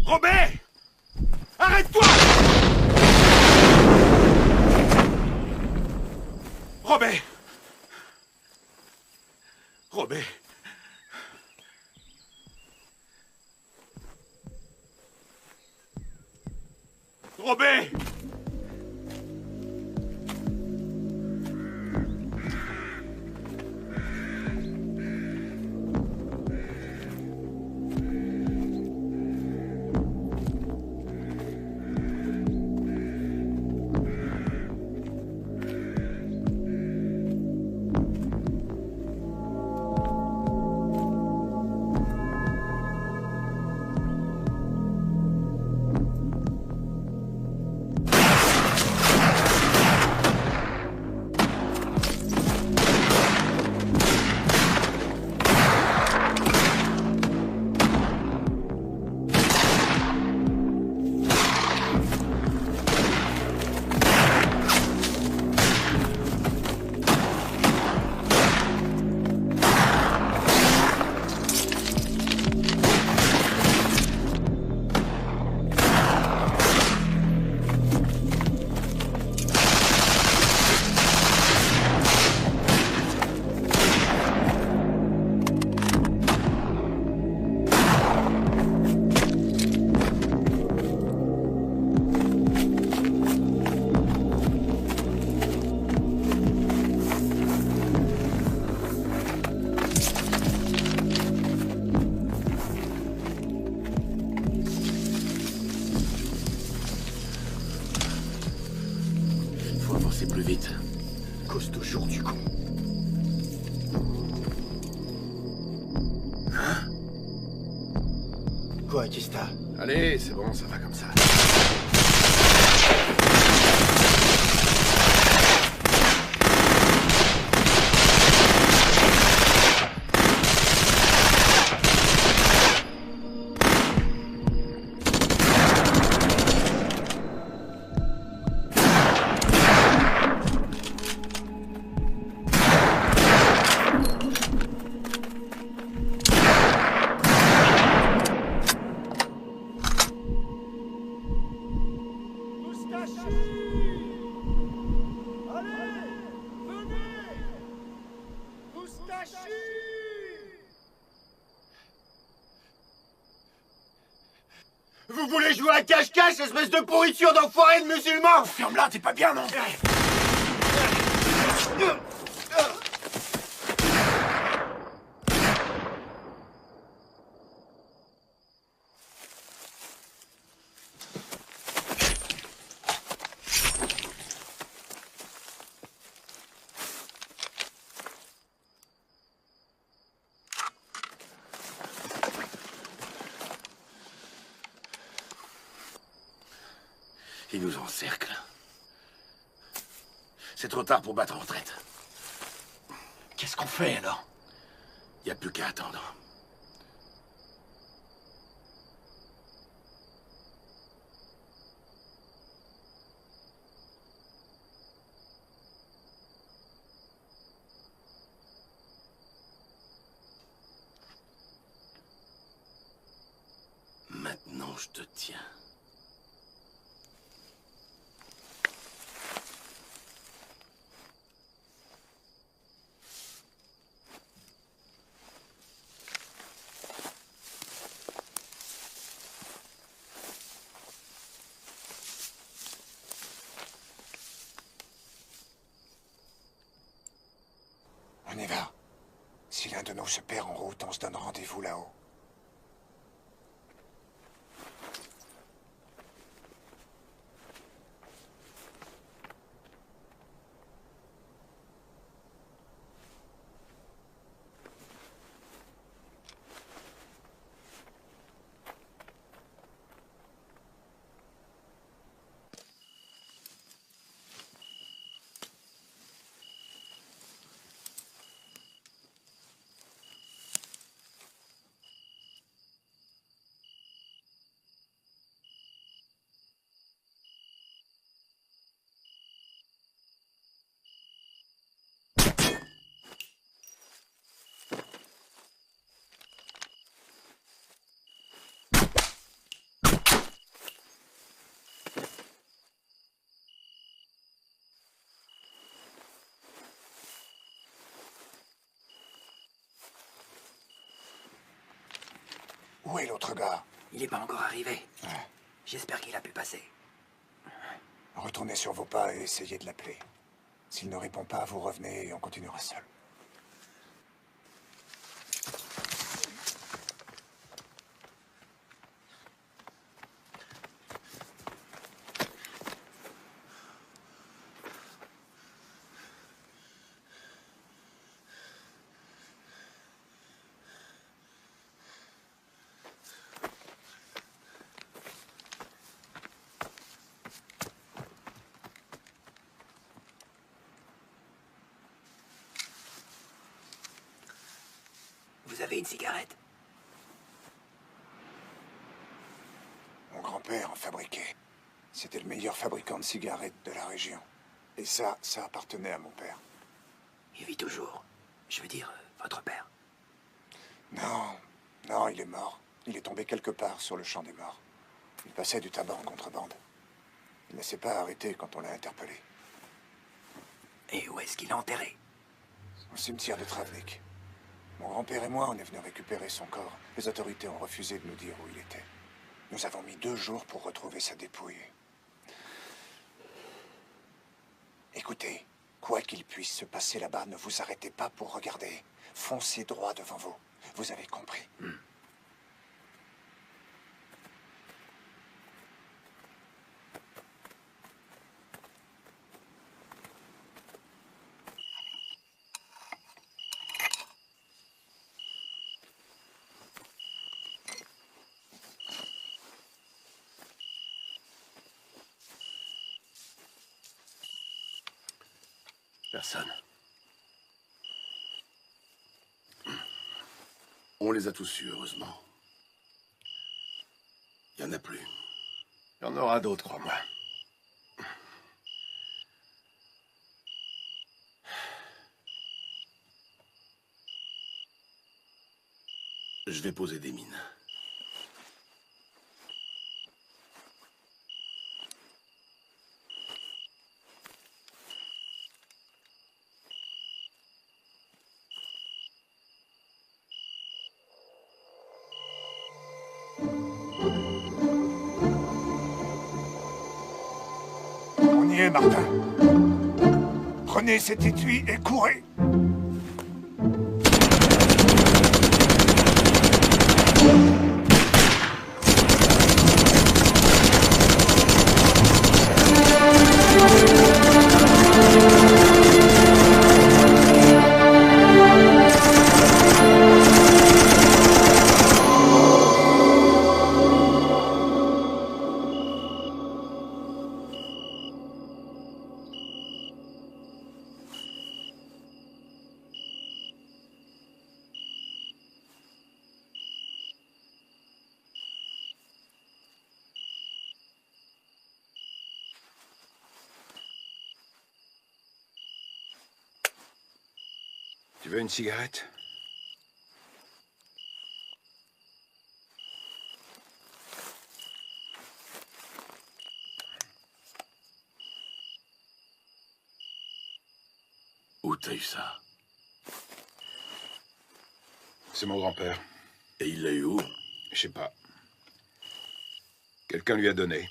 Robert! Arrête-toi! Robert! Robert! Robert! Faut avancer plus vite. Cause toujours du con. Hein? Quoi, Kista? Allez, c'est bon, ça va comme ça. Vous voulez jouer à cache-cache, espèce de pourriture d'enfoiré de musulmans? Ferme-la, t'es pas bien, non? Ils nous encerclent. C'est trop tard pour battre en retraite. Qu'est-ce qu'on fait, alors? Il n'y a plus qu'à attendre. Maintenant, je te tiens. On y va. Si l'un de nous se perd en route, on se donne rendez-vous là-haut. Où est l'autre gars? Il n'est pas encore arrivé. J'espère qu'il a pu passer. Retournez sur vos pas et essayez de l'appeler. S'il ne répond pas, vous revenez et on continuera seul. Vous avez une cigarette? Mon grand-père en fabriquait. C'était le meilleur fabricant de cigarettes de la région. Et ça appartenait à mon père. Il vit toujours. Je veux dire, votre père. Non, il est mort. Il est tombé quelque part sur le champ des morts. Il passait du tabac en contrebande. Il ne s'est pas arrêté quand on l'a interpellé. Et où est-ce qu'il est enterré? Au cimetière de Travnik. Mon grand-père et moi, on est venus récupérer son corps. Les autorités ont refusé de nous dire où il était. Nous avons mis 2 jours pour retrouver sa dépouille. Écoutez, quoi qu'il puisse se passer là-bas, ne vous arrêtez pas pour regarder. Foncez droit devant vous. Vous avez compris. Personne. On les a tous eus, heureusement. Il n'y en a plus. Il y en aura d'autres, crois-moi. Je vais poser des mines. On y est, Martin. Prenez cet étui et courez. veux une cigarette? Où t'as eu ça? C'est mon grand-père. Et il l'a eu où? Je sais pas. Quelqu'un lui a donné.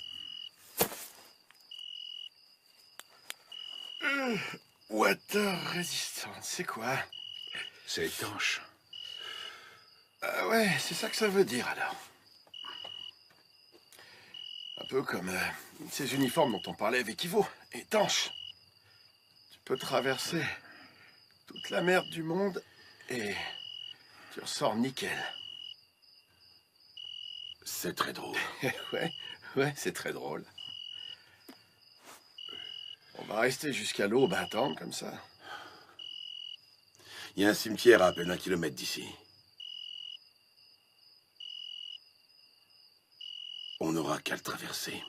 Water résistant, c'est quoi? C'est étanche. Ah ouais, c'est ça que ça veut dire alors. Un peu comme ces uniformes dont on parlait avec Ivo. Étanche. Tu peux traverser toute la merde du monde et tu ressors nickel. C'est très drôle. ouais, c'est très drôle. On va rester jusqu'à l'aube à attendre comme ça. Il y a un cimetière à à peine 1 kilomètre d'ici. On n'aura qu'à le traverser.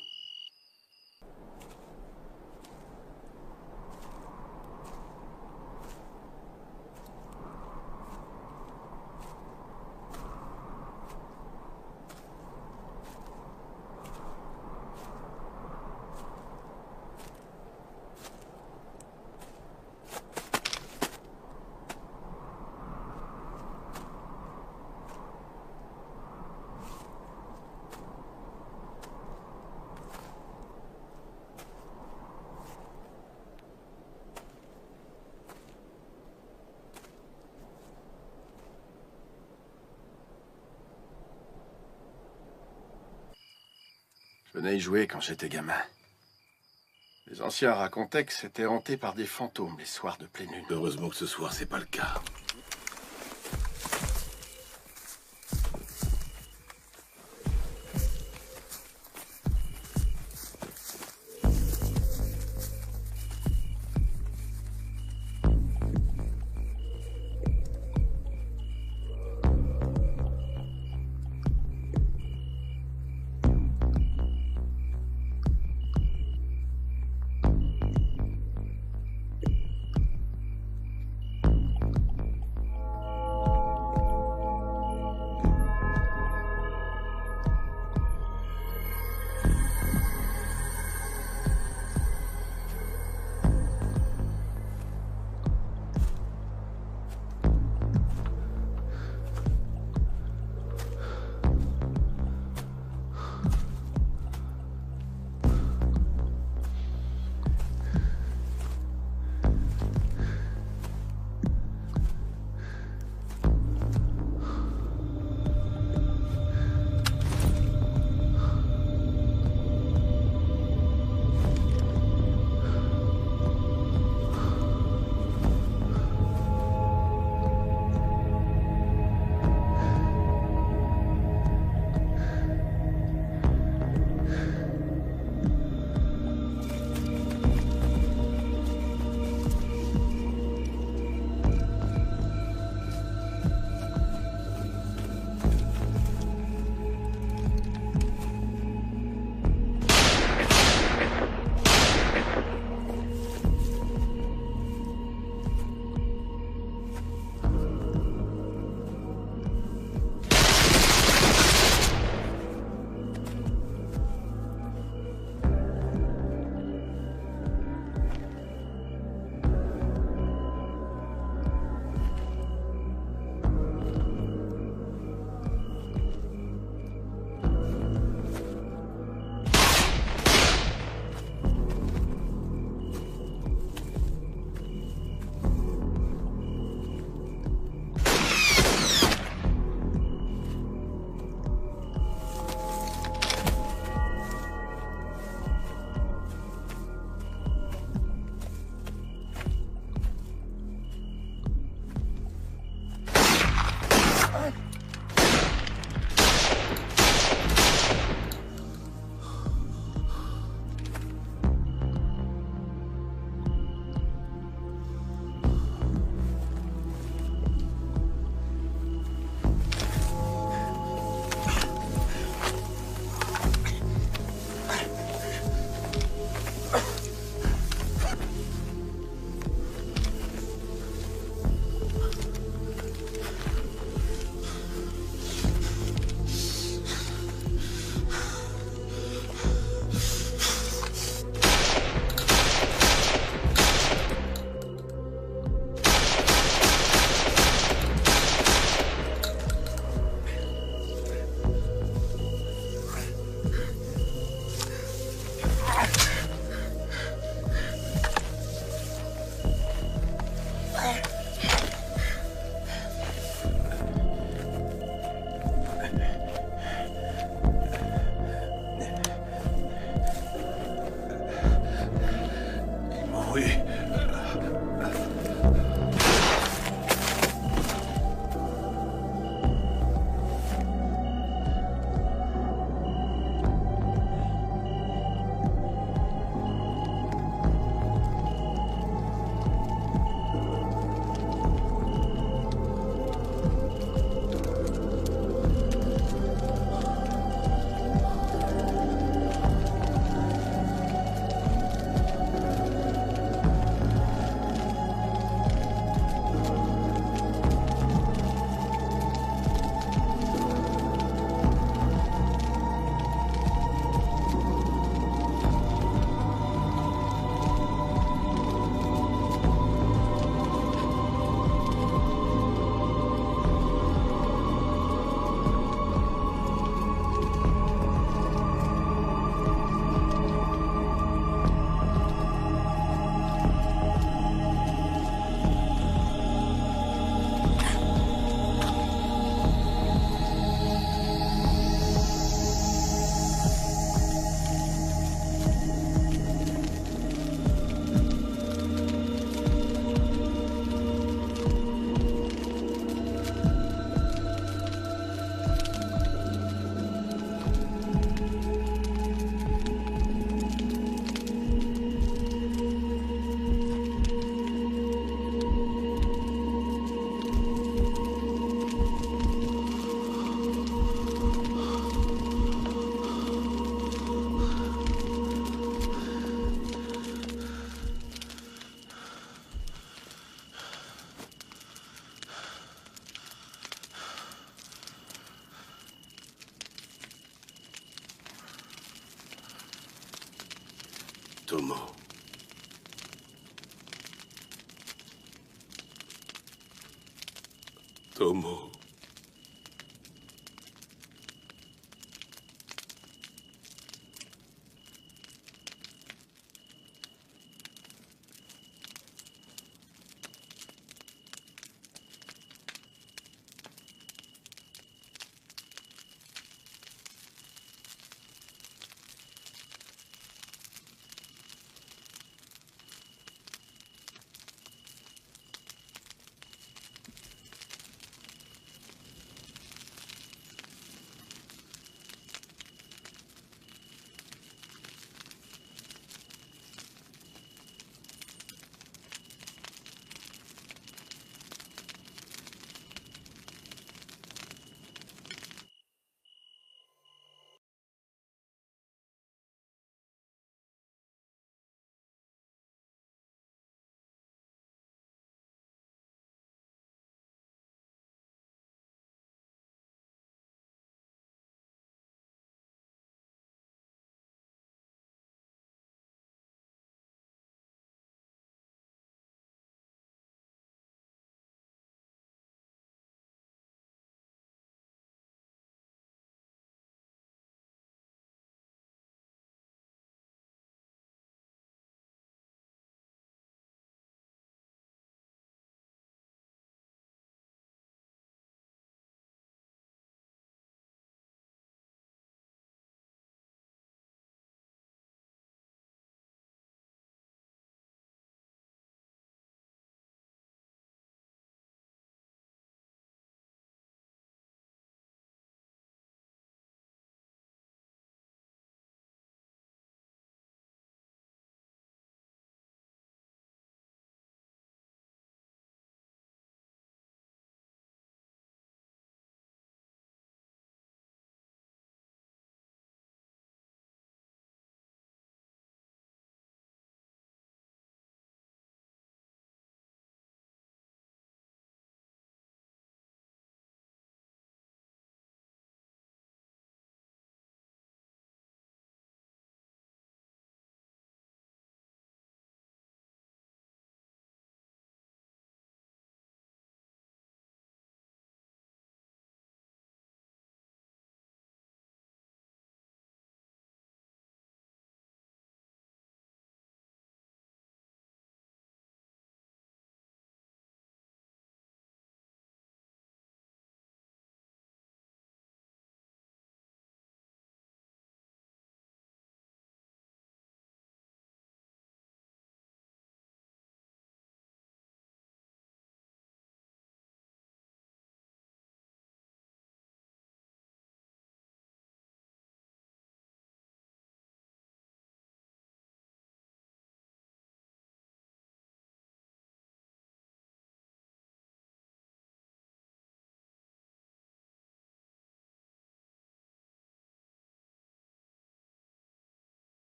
Je venais y jouer quand j'étais gamin. Les anciens racontaient que c'était hanté par des fantômes les soirs de pleine lune. Heureusement que ce soir, c'est pas le cas. Tomo. Tomo.